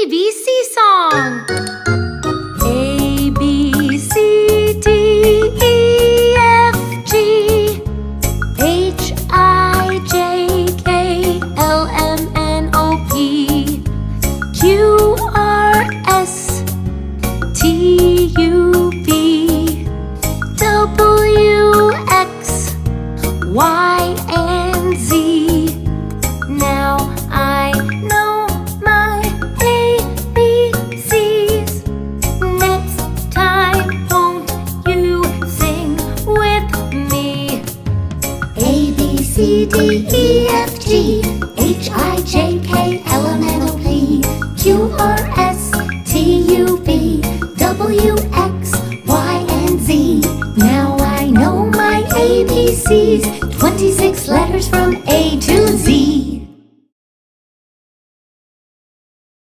ABC song. A, B, C, D, E, F, G, H, I, J, K, L, M, N, O, P, Q, R, S, T, U, V, W, X, Y, and Z. Now I know my ABCs. Next time, won't you sing with me? A, B, C, D, E, F, G, H, I, J, K, L, M, N, O, P, Q, R,